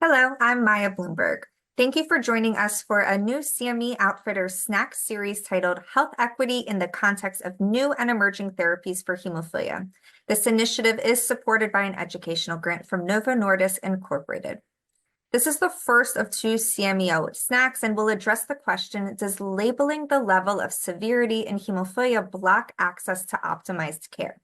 Hello, I'm Maya Bloomberg. Thank you for joining us for a new CME Outfitters snack series titled Health Equity in the Context of New and Emerging Therapies for Hemophilia. This initiative is supported by an educational grant from Novo Nordisk Incorporated. This is the first of two CMEO snacks and will address the question, does labeling the level of severity in hemophilia block access to optimized care?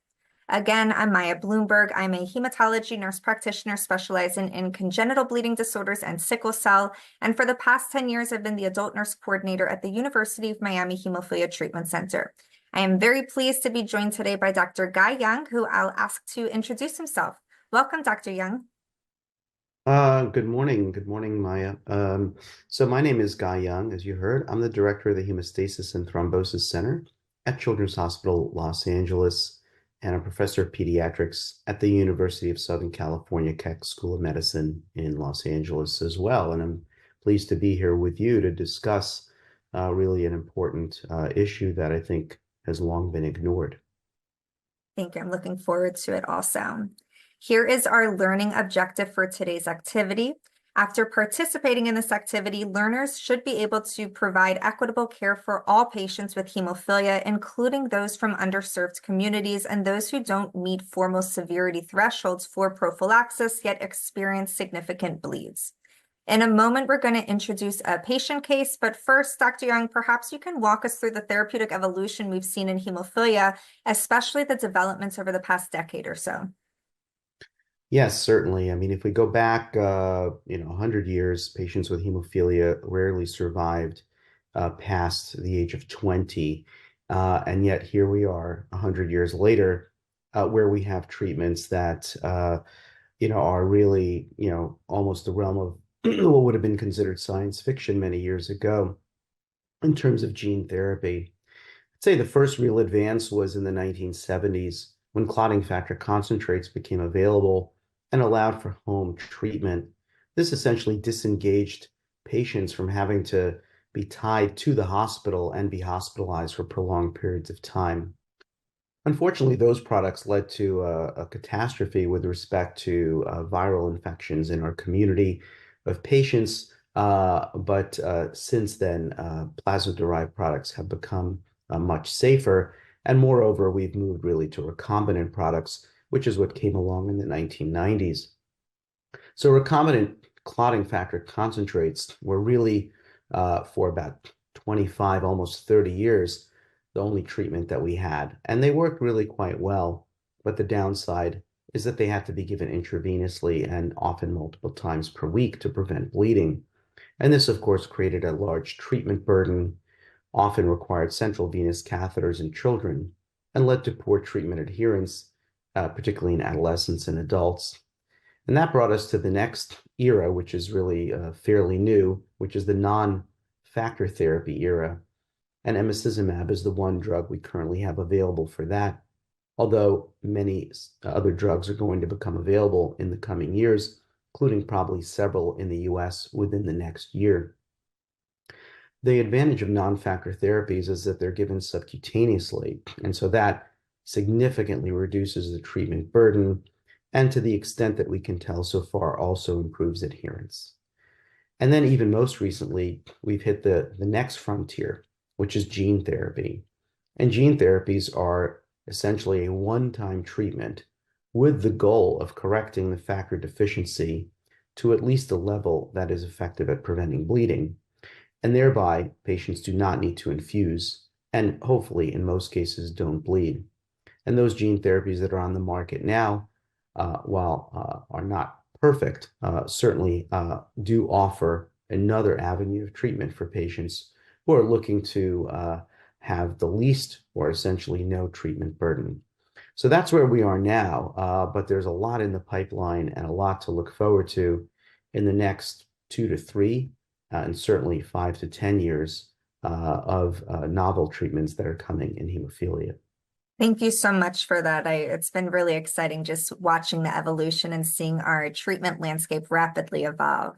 Again, I'm Maya Bloomberg. I'm a hematology nurse practitioner specializing in congenital bleeding disorders and sickle cell. And for the past 10 years, I've been the adult nurse coordinator at the University of Miami Hemophilia Treatment Center. I am very pleased to be joined today by Dr. Guy Young, who I'll ask to introduce himself. Welcome, Dr. Young. Good morning. Good morning, Maya. So my name is Guy Young, as you heard. I'm the director of the Hemostasis and Thrombosis Center at Children's Hospital Los Angeles and a professor of pediatrics at the University of Southern California Keck School of Medicine in Los Angeles as well. And I'm pleased to be here with you to discuss really an important issue that I think has long been ignored. Thank you. I'm looking forward to it also. Here is our learning objective for today's activity. After participating in this activity, learners should be able to provide equitable care for all patients with hemophilia, including those from underserved communities and those who don't meet formal severity thresholds for prophylaxis yet experience significant bleeds. In a moment, we're going to introduce a patient case, but first, Dr. Young, perhaps you can walk us through the therapeutic evolution we've seen in hemophilia, especially the developments over the past decade or so. Yes, certainly. I mean, if we go back, 100 years, patients with hemophilia rarely survived past the age of 20. And yet here we are 100 years later, where we have treatments that, are really, almost the realm of what would have been considered science fiction many years ago in terms of gene therapy. I'd say the first real advance was in the 1970s when clotting factor concentrates became available and allowed for home treatment. This essentially disengaged patients from having to be tied to the hospital and be hospitalized for prolonged periods of time. Unfortunately, those products led to a catastrophe with respect to viral infections in our community of patients. But since then, plasma-derived products have become much safer. And moreover, we've moved really to recombinant products, which is what came along in the 1990s. So recombinant clotting factor concentrates were really, for about 25, almost 30 years, the only treatment that we had. And they worked really quite well. But the downside is that they have to be given intravenously and often multiple times per week to prevent bleeding. And this, of course, created a large treatment burden, often required central venous catheters in children, and led to poor treatment adherence, particularly in adolescents and adults. And that brought us to the next era, which is really fairly new, which is the non-factor therapy era. And emicizumab is the one drug we currently have available for that, although many other drugs are going to become available in the coming years, including probably several in the US within the next year. The advantage of non-factor therapies is that they're given subcutaneously, and so that significantly reduces the treatment burden, and to the extent that we can tell so far, also improves adherence. And then even most recently, we've hit the next frontier, which is gene therapy. And gene therapies are essentially a one-time treatment with the goal of correcting the factor deficiency to at least a level that is effective at preventing bleeding. And thereby, patients do not need to infuse and hopefully, in most cases, don't bleed. And those gene therapies that are on the market now, while are not perfect, certainly do offer another avenue of treatment for patients who are looking to have the least or essentially no treatment burden. So that's where we are now, but there's a lot in the pipeline and a lot to look forward to in the next 2 to 3, and certainly 5 to 10 years of novel treatments that are coming in hemophilia. Thank you so much for that. It's been really exciting just watching the evolution and seeing our treatment landscape rapidly evolve.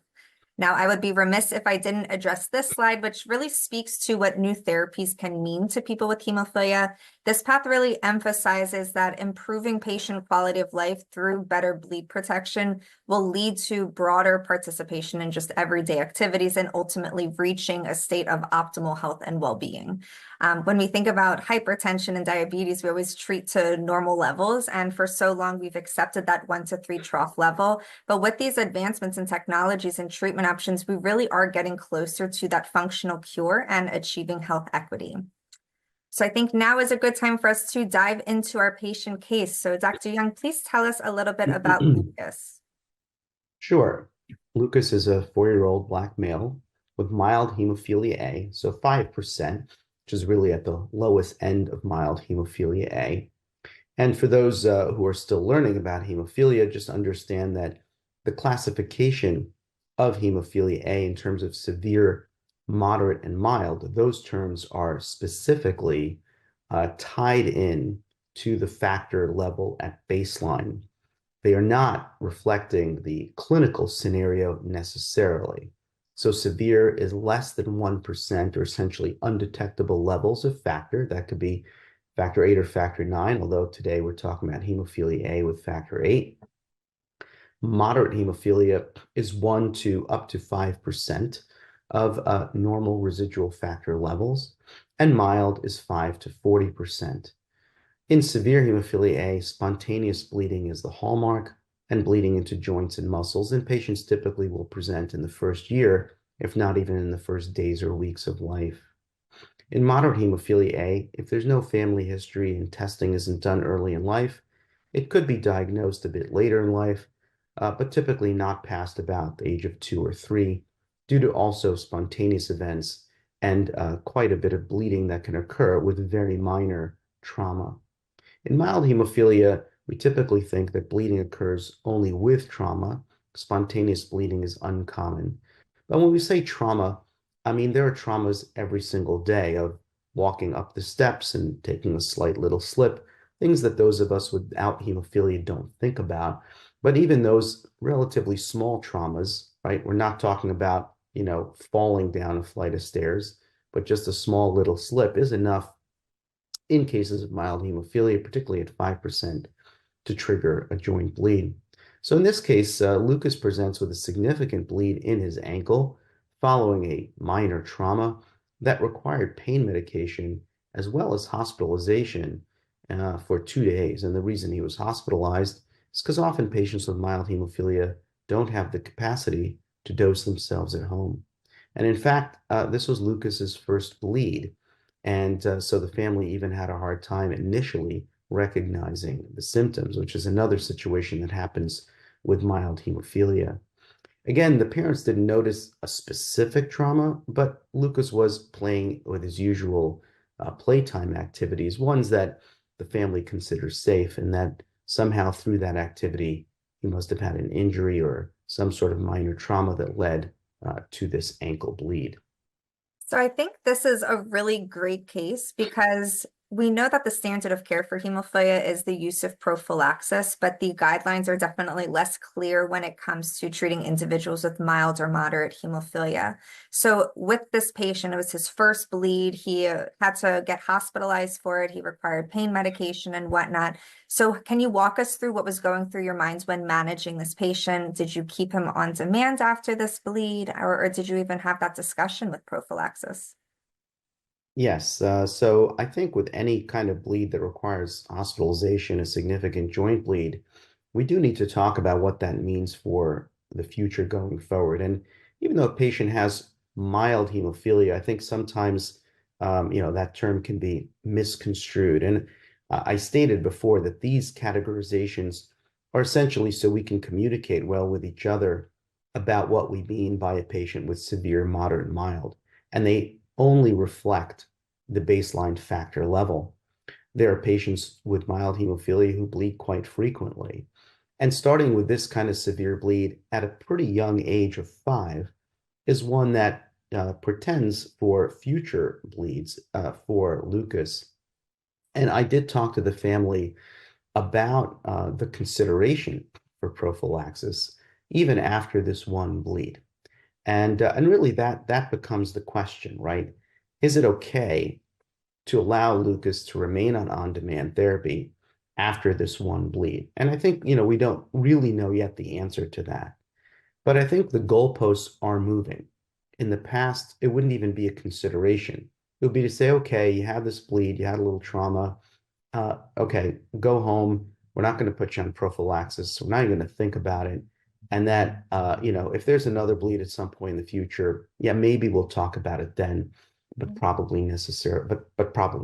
Now, I would be remiss if I didn't address this slide, which really speaks to what new therapies can mean to people with hemophilia. This path really emphasizes that improving patient quality of life through better bleed protection will lead to broader participation in just everyday activities and ultimately reaching a state of optimal health and well-being. When we think about hypertension and diabetes, we always treat to normal levels. And for so long, we've accepted that 1 to 3 trough level. But with these advancements in technologies and treatment options, we really are getting closer to that functional cure and achieving health equity. So I think now is a good time for us to dive into our patient case. So Dr. Young, please tell us a little bit about Lucas. Sure. Lucas is a 4-year-old black male with mild hemophilia A, so 5%, which is really at the lowest end of mild hemophilia A. And for those who are still learning about hemophilia, just understand that the classification of hemophilia A in terms of severe, moderate, and mild, those terms are specifically tied in to the factor level at baseline. They are not reflecting the clinical scenario necessarily. So severe is less than 1% or essentially undetectable levels of factor. That could be factor 8 or factor 9, although today we're talking about hemophilia A with factor 8. Moderate hemophilia is 1 to up to 5% of normal residual factor levels, and mild is 5 to 40%. In severe hemophilia A, spontaneous bleeding is the hallmark, and bleeding into joints and muscles, and patients typically will present in the first year, if not even in the first days or weeks of life. In moderate hemophilia A, if there's no family history and testing isn't done early in life, it could be diagnosed a bit later in life, but typically not past about the age of 2 or 3, due to also spontaneous events and quite a bit of bleeding that can occur with very minor trauma. In mild hemophilia, we typically think that bleeding occurs only with trauma. Spontaneous bleeding is uncommon. But when we say trauma, I mean, there are traumas every single day of walking up the steps and taking a slight little slip, things that those of us without hemophilia don't think about. But even those relatively small traumas, right? We're not talking about, falling down a flight of stairs, but just a small little slip is enough in cases of mild hemophilia, particularly at 5%, to trigger a joint bleed. So in this case, Lucas presents with a significant bleed in his ankle following a minor trauma that required pain medication as well as hospitalization for 2 days. And the reason he was hospitalized is because often patients with mild hemophilia don't have the capacity to dose themselves at home. And in fact, this was Lucas's first bleed. And so the family even had a hard time initially recognizing the symptoms, which is another situation that happens with mild hemophilia. Again, the parents didn't notice a specific trauma, but Lucas was playing with his usual playtime activities, ones that the family considers safe, and that somehow through that activity, he must have had an injury or some sort of minor trauma that led to this ankle bleed. So I think this is a really great case because we know that the standard of care for hemophilia is the use of prophylaxis, but the guidelines are definitely less clear when it comes to treating individuals with mild or moderate hemophilia. So with this patient, it was his first bleed. He had to get hospitalized for it. He required pain medication and whatnot. So can you walk us through what was going through your minds when managing this patient? Did you keep him on demand after this bleed, or did you even have that discussion with prophylaxis? Yes, so I think with any kind of bleed that requires hospitalization, a significant joint bleed, we do need to talk about what that means for the future going forward. And even though a patient has mild hemophilia, I think sometimes, that term can be misconstrued. And I stated before that these categorizations are essentially so we can communicate well with each other about what we mean by a patient with severe, moderate, mild. And they only reflect the baseline factor level. There are patients with mild hemophilia who bleed quite frequently. And starting with this kind of severe bleed at a pretty young age of 5 is one that portends for future bleeds for Lucas. And I did talk to the family about the consideration for prophylaxis even after this one bleed. And really that becomes the question, right? Is it okay to allow Lucas to remain on on-demand therapy after this one bleed? And I think, we don't really know yet the answer to that. But I think the goalposts are moving. In the past, it wouldn't even be a consideration. It would be to say, okay, you had this bleed, you had a little trauma. Okay, go home. We're not going to put you on prophylaxis. So we're not even going to think about it. And that, if there's another bleed at some point in the future, yeah, maybe we'll talk about it then, but probably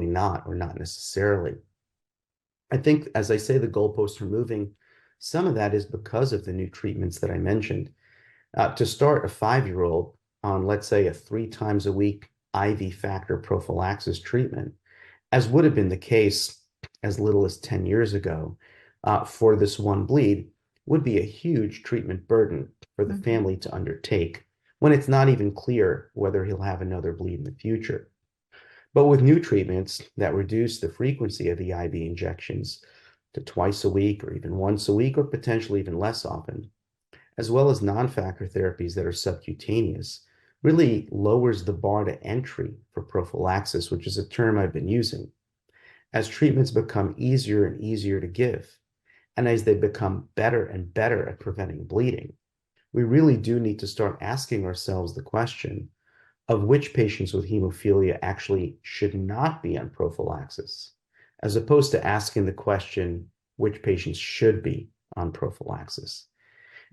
not, or not necessarily. I think, as I say, the goalposts are moving. Some of that is because of the new treatments that I mentioned. To start a 5-year-old on, let's say, a 3 times a week IV factor prophylaxis treatment, as would have been the case as little as 10 years ago, for this one bleed, would be a huge treatment burden for the Mhm. family to undertake when it's not even clear whether he'll have another bleed in the future. But with new treatments that reduce the frequency of the IV injections to twice a week or even once a week or potentially even less often, as well as non-factor therapies that are subcutaneous, really lowers the bar to entry for prophylaxis, which is a term I've been using. As treatments become easier and easier to give, and as they become better and better at preventing bleeding, we really do need to start asking ourselves the question of which patients with hemophilia actually should not be on prophylaxis, as opposed to asking the question which patients should be on prophylaxis.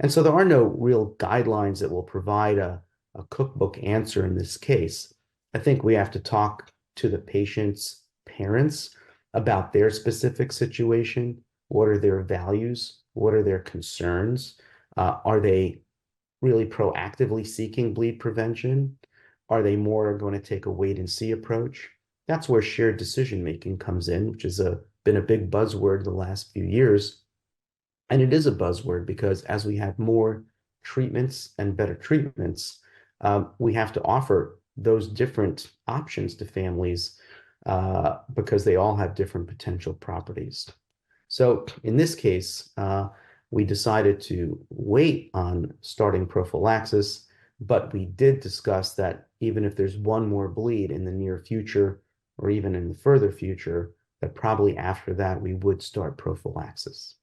And so there are no real guidelines that will provide a cookbook answer in this case. I think we have to talk to the patient's parents about their specific situation. What are their values? What are their concerns? Are they really proactively seeking bleed prevention? Are they more going to take a wait and see approach? That's where shared decision making comes in, which has been a big buzzword the last few years. And it is a buzzword because as we have more treatments and better treatments, we have to offer those different options to families, because they all have different potential properties. So in this case, we decided to wait on starting prophylaxis, but we did discuss that even if there's one more bleed in the near future, or even in the further future, that probably after that we would start prophylaxis.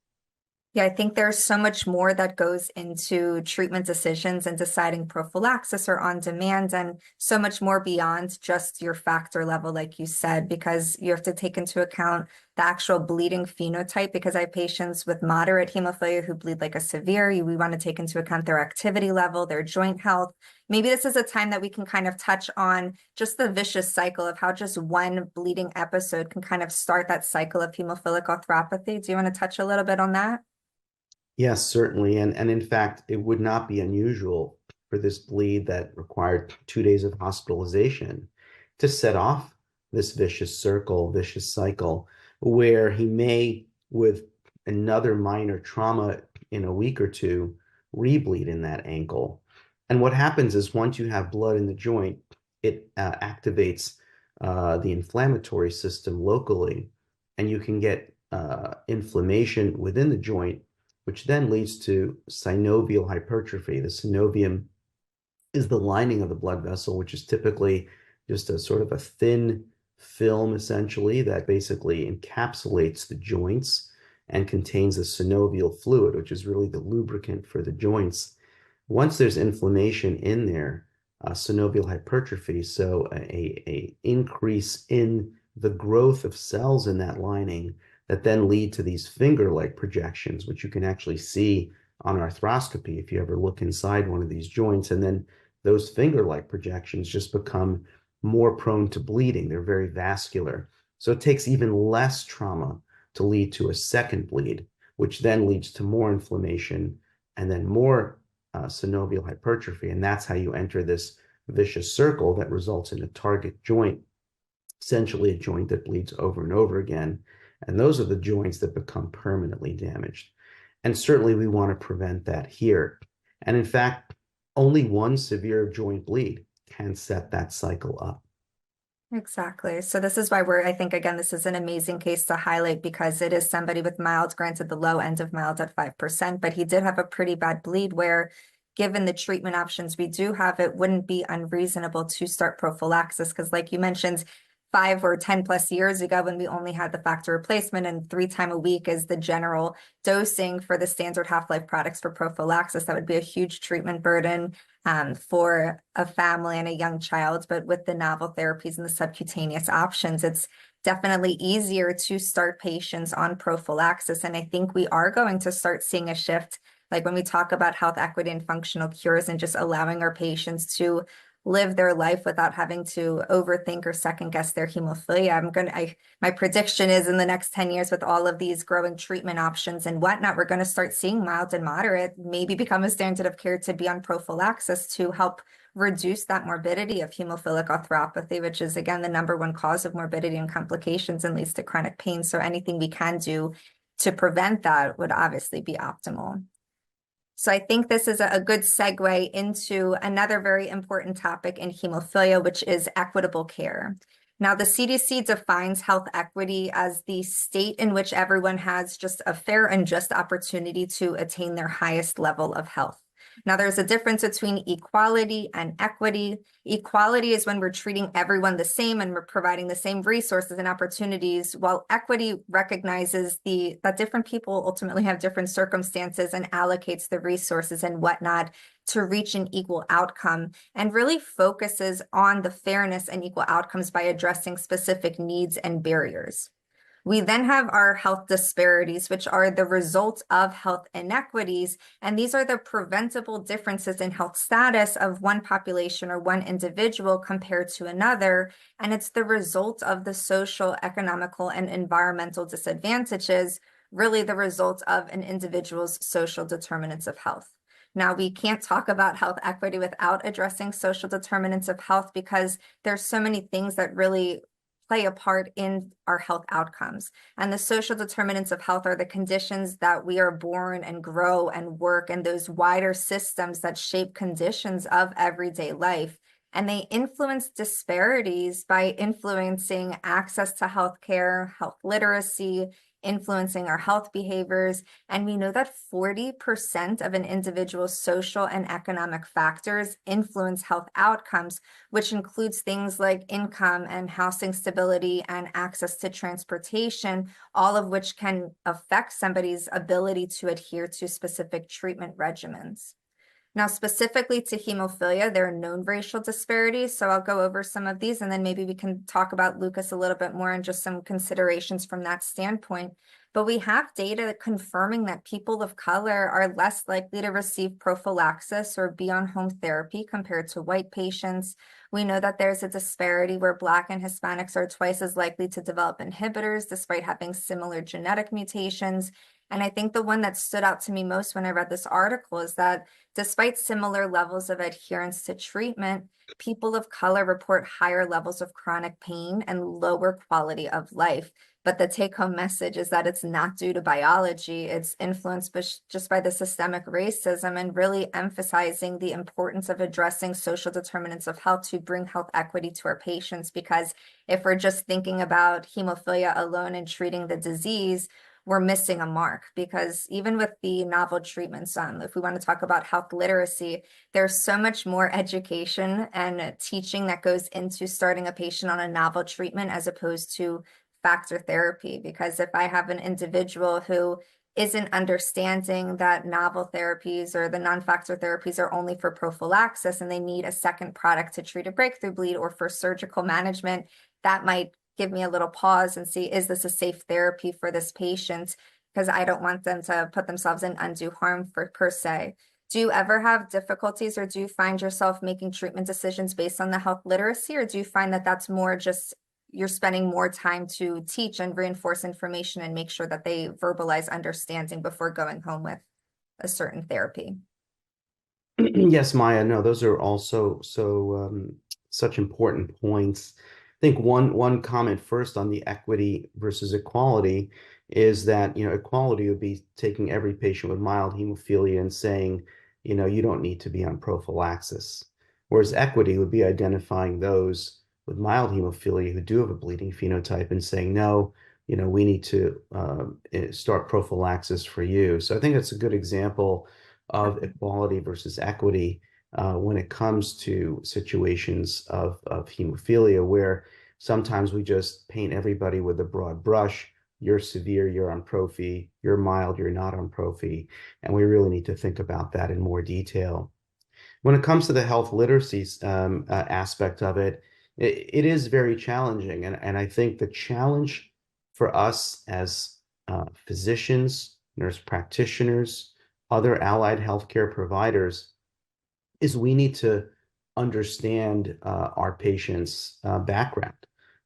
Yeah, I think there's so much more that goes into treatment decisions and deciding prophylaxis or on demand, and so much more beyond just your factor level, like you said, because you have to take into account the actual bleeding phenotype. Because I have patients with moderate hemophilia who bleed like a severe. We want to take into account their activity level, their joint health. Maybe this is a time that we can kind of touch on just the vicious cycle of how just one bleeding episode can kind of start that cycle of hemophilic arthropathy. Do you want to touch a little bit on that? Yes, certainly. And in fact, it would not be unusual for this bleed that required 2 days of hospitalization to set off this vicious circle, vicious cycle, where he may, with another minor trauma in a week or two, rebleed in that ankle. And what happens is once you have blood in the joint, it activates the inflammatory system locally, and you can get inflammation within the joint, which then leads to synovial hypertrophy. The synovium is the lining of the blood vessel, which is typically just a sort of a thin film, essentially, that basically encapsulates the joints and contains the synovial fluid, which is really the lubricant for the joints. Once there's inflammation in there, synovial hypertrophy, so a increase in the growth of cells in that lining that then lead to these finger-like projections, which you can actually see on arthroscopy if you ever look inside one of these joints. And then those finger-like projections just become more prone to bleeding. They're very vascular. So it takes even less trauma to lead to a second bleed, which then leads to more inflammation and then more synovial hypertrophy. And that's how you enter this vicious circle that results in a target joint, essentially a joint that bleeds over and over again. And those are the joints that become permanently damaged. And certainly we want to prevent that here. And in fact, only one severe joint bleed can set that cycle up. Exactly. So this is why I think, again, this is an amazing case to highlight because it is somebody with mild, granted the low end of mild at 5%, but he did have a pretty bad bleed where, given the treatment options we do have, it wouldn't be unreasonable to start prophylaxis because, like you mentioned, 5 or 10 plus years ago when we only had the factor replacement and 3 times a week is the general dosing for the standard half-life products for prophylaxis, that would be a huge treatment burden for a family and a young child. But with the novel therapies and the subcutaneous options, it's definitely easier to start patients on prophylaxis. And I think we are going to start seeing a shift, like when we talk about health equity and functional cures and just allowing our patients to live their life without having to overthink or second guess their hemophilia. My prediction is in the next 10 years with all of these growing treatment options and whatnot, we're going to start seeing mild and moderate maybe become a standard of care to be on prophylaxis to help reduce that morbidity of hemophilic arthropathy, which is again the #1 cause of morbidity and complications and leads to chronic pain. So anything we can do to prevent that would obviously be optimal. So I think this is a good segue into another very important topic in hemophilia, which is equitable care. Now, the CDC defines health equity as the state in which everyone has just a fair and just opportunity to attain their highest level of health. Now, there's a difference between equality and equity. Equality is when we're treating everyone the same and we're providing the same resources and opportunities, while equity recognizes that different people ultimately have different circumstances and allocates the resources and whatnot to reach an equal outcome and really focuses on the fairness and equal outcomes by addressing specific needs and barriers. We then have our health disparities, which are the result of health inequities. And these are the preventable differences in health status of one population or one individual compared to another. And it's the result of the social, economical, and environmental disadvantages, really the result of an individual's social determinants of health. Now, we can't talk about health equity without addressing social determinants of health because there's so many things that really play a part in our health outcomes. And the social determinants of health are the conditions that we are born and grow and work, and those wider systems that shape conditions of everyday life. And they influence disparities by influencing access to healthcare, health literacy, influencing our health behaviors. And we know that 40% of an individual's social and economic factors influence health outcomes, which includes things like income and housing stability and access to transportation, all of which can affect somebody's ability to adhere to specific treatment regimens. Now, specifically to hemophilia, there are known racial disparities. So I'll go over some of these and then maybe we can talk about Lucas a little bit more and just some considerations from that standpoint. But we have data confirming that people of color are less likely to receive prophylaxis or be on home therapy compared to white patients. We know that there's a disparity where Black and Hispanics are twice as likely to develop inhibitors despite having similar genetic mutations. And I think the one that stood out to me most when I read this article is that despite similar levels of adherence to treatment, people of color report higher levels of chronic pain and lower quality of life. But the take-home message is that it's not due to biology. It's influenced just by the systemic racism and really emphasizing the importance of addressing social determinants of health to bring health equity to our patients. Because if we're just thinking about hemophilia alone and treating the disease, we're missing a mark, because even with the novel treatments, if we want to talk about health literacy, there's so much more education and teaching that goes into starting a patient on a novel treatment as opposed to factor therapy. Because if I have an individual who isn't understanding that novel therapies or the non-factor therapies are only for prophylaxis and they need a second product to treat a breakthrough bleed or for surgical management, that might give me a little pause and see, is this a safe therapy for this patient? Because I don't want them to put themselves in undue harm per se. Do you ever have difficulties or do you find yourself making treatment decisions based on the health literacy, or do you find that that's more just you're spending more time to teach and reinforce information and make sure that they verbalize understanding before going home with a certain therapy? Yes, Maya, no, those are also such important points. I think one comment first on the equity versus equality is that, equality would be taking every patient with mild hemophilia and saying, you don't need to be on prophylaxis. Whereas equity would be identifying those with mild hemophilia who do have a bleeding phenotype and saying, no, we need to start prophylaxis for you. So I think that's a good example of equality versus equity when it comes to situations of hemophilia, where sometimes we just paint everybody with a broad brush. You're severe, you're on prophy, you're mild, you're not on prophy. And we really need to think about that in more detail. When it comes to the health literacy aspect of it, it is very challenging. And I think the challenge for us as physicians, nurse practitioners, other allied healthcare providers is we need to understand our patients' background.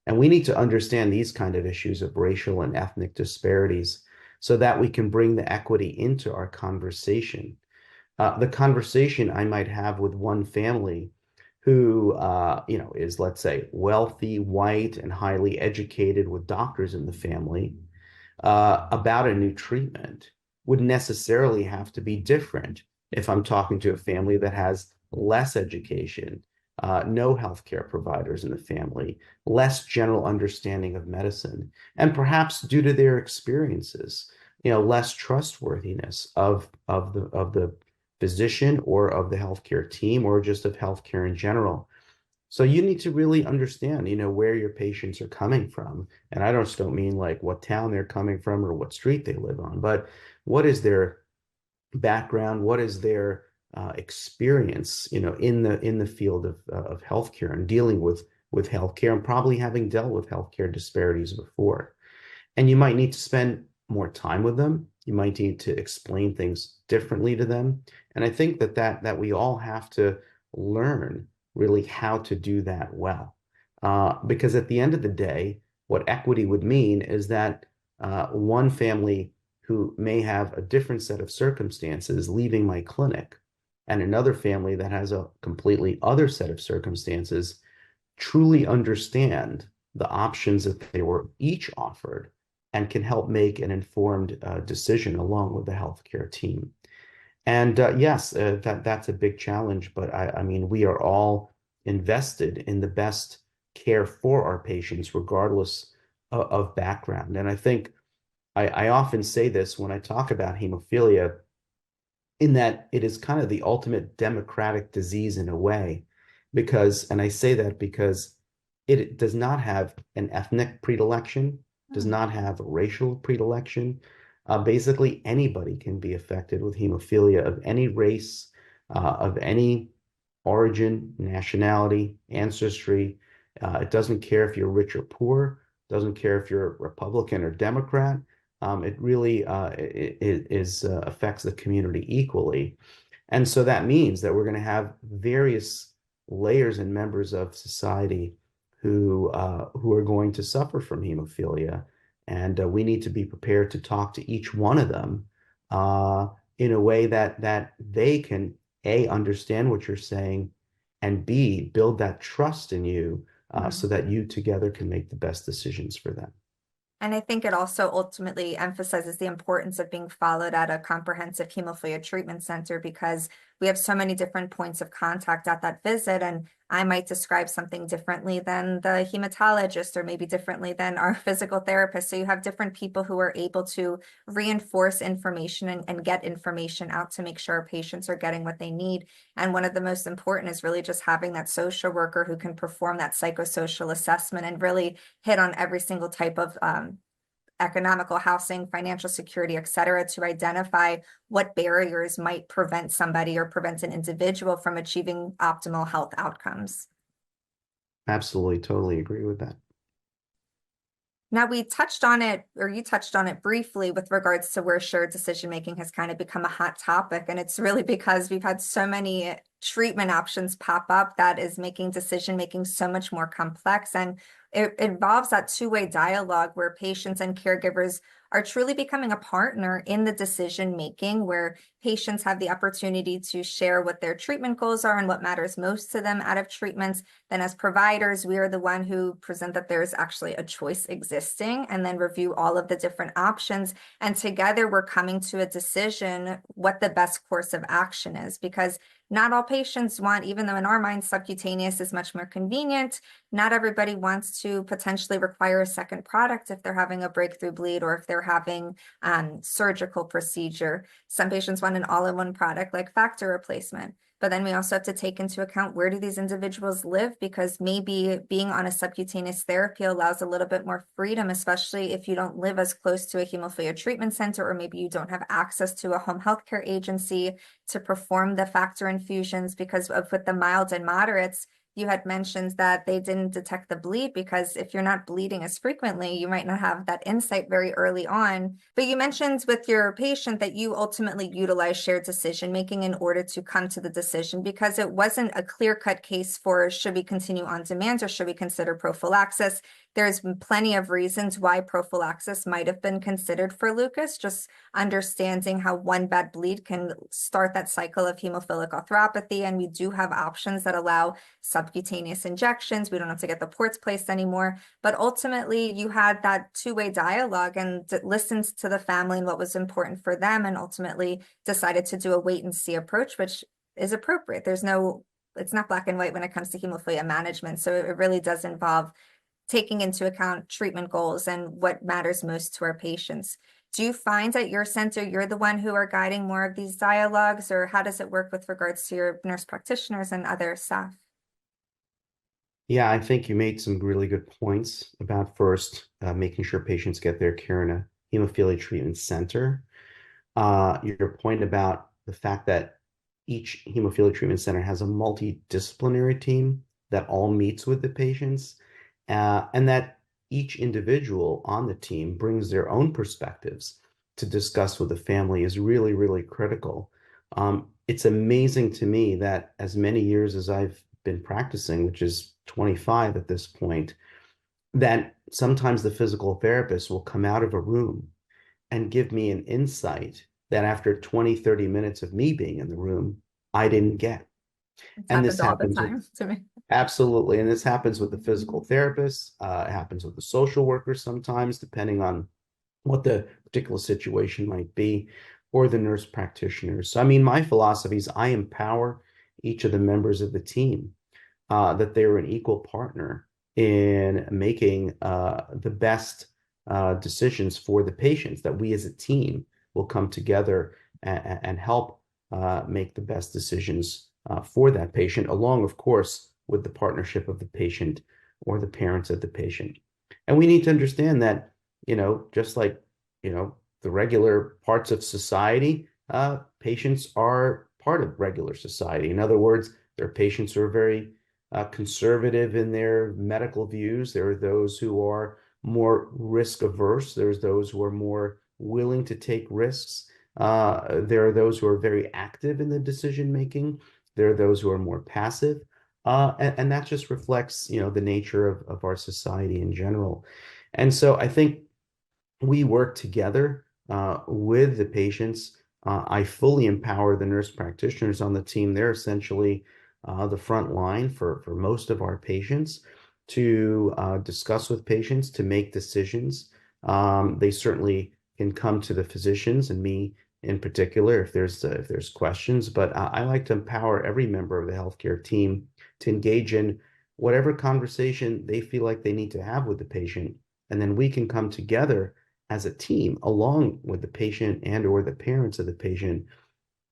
And we need to understand these kind of issues of racial and ethnic disparities so that we can bring the equity into our conversation. The conversation I might have with one family who, is, let's say, wealthy, white, and highly educated with doctors in the family, about a new treatment would necessarily have to be different if I'm talking to a family that has less education, no healthcare providers in the family, less general understanding of medicine, and perhaps due to their experiences, less trustworthiness of the physician or of the healthcare team or just of healthcare in general. So you need to really understand, where your patients are coming from. And I just don't mean like what town they're coming from or what street they live on, but what is their background? What is their experience, in the field of healthcare and dealing with healthcare and probably having dealt with healthcare disparities before. And you might need to spend more time with them. You might need to explain things differently to them. And I think that we all have to learn really how to do that well. Because at the end of the day, what equity would mean is that one family who may have a different set of circumstances leaving my clinic and another family that has a completely other set of circumstances truly understand the options that they were each offered and can help make an informed decision along with the healthcare team. And yes, that's a big challenge, but I mean, we are all invested in the best care for our patients, regardless of background. And I think I often say this when I talk about hemophilia, in that it is kind of the ultimate democratic disease in a way, and I say that because it does not have an ethnic predilection, does not have a racial predilection. Basically, anybody can be affected with hemophilia of any race, of any origin, nationality, ancestry. It doesn't care if you're rich or poor, doesn't care if you're Republican or Democrat. It really affects the community equally. And so that means that we're going to have various layers and members of society who are going to suffer from hemophilia. And we need to be prepared to talk to each one of them in a way that they can, A, understand what you're saying, and B, build that trust in you so that you together can make the best decisions for them. And I think it also ultimately emphasizes the importance of being followed at a comprehensive hemophilia treatment center, because we have so many different points of contact at that visit. And I might describe something differently than the hematologist, or maybe differently than our physical therapist. So you have different people who are able to reinforce information and get information out to make sure our patients are getting what they need. And one of the most important is really just having that social worker who can perform that psychosocial assessment and really hit on every single type of economical, housing, financial security, et cetera, to identify what barriers might prevent somebody or prevent an individual from achieving optimal health outcomes. Absolutely, totally agree with that. Now, we touched on it, or you touched on it briefly, with regards to where shared decision making has kind of become a hot topic. And it's really because we've had so many treatment options pop up that is making decision making so much more complex. And it involves that two-way dialogue where patients and caregivers are truly becoming a partner in the decision making, where patients have the opportunity to share what their treatment goals are and what matters most to them out of treatments. Then as providers, we are the one who present that there's actually a choice existing, and then review all of the different options. And together we're coming to a decision what the best course of action is, because not all patients want, even though in our minds subcutaneous is much more convenient, not everybody wants to potentially require a second product if they're having a breakthrough bleed or if they're having surgical procedure. Some patients want an all-in-one product like factor replacement. But then we also have to take into account, where do these individuals live? Because maybe being on a subcutaneous therapy allows a little bit more freedom, especially if you don't live as close to a hemophilia treatment center, or maybe you don't have access to a home healthcare agency to perform the factor infusions. Because with the mild and moderates, you had mentioned that they didn't detect the bleed because if you're not bleeding as frequently, you might not have that insight very early on. But you mentioned with your patient that you ultimately utilize shared decision making in order to come to the decision, because it wasn't a clear-cut case for should we continue on demand or should we consider prophylaxis. There's plenty of reasons why prophylaxis might have been considered for Lucas, just understanding how one bad bleed can start that cycle of hemophilic arthropathy. And we do have options that allow subcutaneous injections. We don't have to get the ports placed anymore. But ultimately, you had that two-way dialogue and listened to the family and what was important for them, and ultimately decided to do a wait and see approach, which is appropriate. It's not black and white when it comes to hemophilia management. So it really does involve taking into account treatment goals and what matters most to our patients. Do you find at your center, you're the one who are guiding more of these dialogues, or how does it work with regards to your nurse practitioners and other staff? Yeah, I think you made some really good points about first making sure patients get their care in a hemophilia treatment center. Your point about the fact that each hemophilia treatment center has a multidisciplinary team that all meets with the patients, and that each individual on the team brings their own perspectives to discuss with the family is really, really critical. It's amazing to me that as many years as I've been practicing, which is 25 at this point, that sometimes the physical therapist will come out of a room and give me an insight that after 20, 30 minutes of me being in the room, I didn't get. It's And this happened all the happens with time to me. absolutely, and this happens with the physical therapists, it happens with the social workers sometimes, depending on what the particular situation might be, or the nurse practitioners. So, I mean, my philosophy is I empower each of the members of the team, that they're an equal partner in making the best decisions for the patients, that we as a team will come together and help make the best decisions for that patient, along, of course, with the partnership of the patient or the parents of the patient. And we need to understand that, just like, the regular parts of society, patients are part of regular society. In other words, there are patients who are very conservative in their medical views. There are those who are more risk averse. There's those who are more willing to take risks. There are those who are very active in the decision making. There are those who are more passive. And that just reflects, the nature of our society in general. And so I think we work together with the patients. I fully empower the nurse practitioners on the team. They're essentially the front line for most of our patients to discuss with patients, to make decisions. They certainly can come to the physicians and me in particular if there's questions. But I like to empower every member of the healthcare team to engage in whatever conversation they feel like they need to have with the patient, and then we can come together as a team along with the patient and or the parents of the patient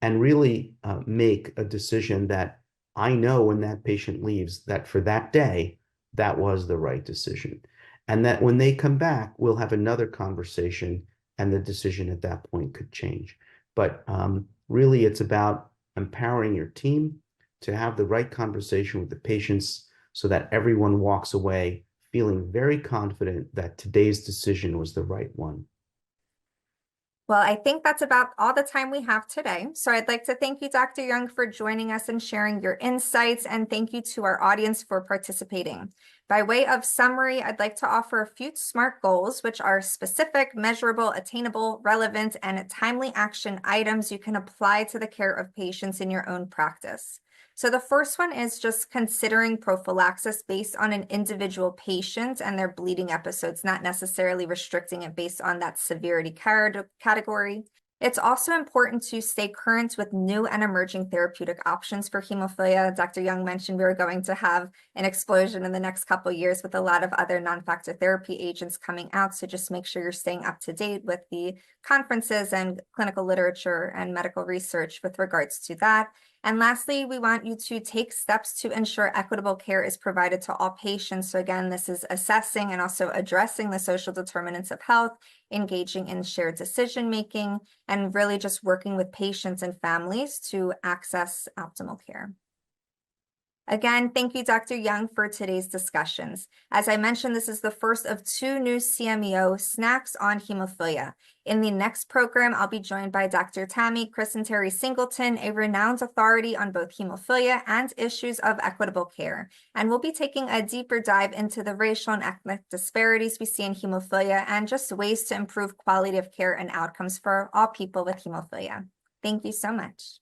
and really make a decision that I know when that patient leaves that for that day, that was the right decision. And that when they come back, we'll have another conversation and the decision at that point could change. But really, it's about empowering your team to have the right conversation with the patients so that everyone walks away feeling very confident that today's decision was the right one. Well, I think that's about all the time we have today. So I'd like to thank you, Dr. Young, for joining us and sharing your insights, and thank you to our audience for participating. By way of summary, I'd like to offer a few SMART goals, which are specific, measurable, attainable, relevant, and timely action items you can apply to the care of patients in your own practice. So the first one is just considering prophylaxis based on an individual patient and their bleeding episodes, not necessarily restricting it based on that severity category. It's also important to stay current with new and emerging therapeutic options for hemophilia. Dr. Young mentioned we were going to have an explosion in the next couple of years with a lot of other non-factor therapy agents coming out. So just make sure you're staying up to date with the conferences and clinical literature and medical research with regards to that. And lastly, we want you to take steps to ensure equitable care is provided to all patients. So again, this is assessing and also addressing the social determinants of health, engaging in shared decision-making, and really just working with patients and families to access optimal care. Again, thank you, Dr. Young, for today's discussions. As I mentioned, this is the first of 2 new CMEO snacks on hemophilia. In the next program, I'll be joined by Dr. Tammy Terry Singleton, a renowned authority on both hemophilia and issues of equitable care. And we'll be taking a deeper dive into the racial and ethnic disparities we see in hemophilia and just ways to improve quality of care and outcomes for all people with hemophilia. Thank you so much.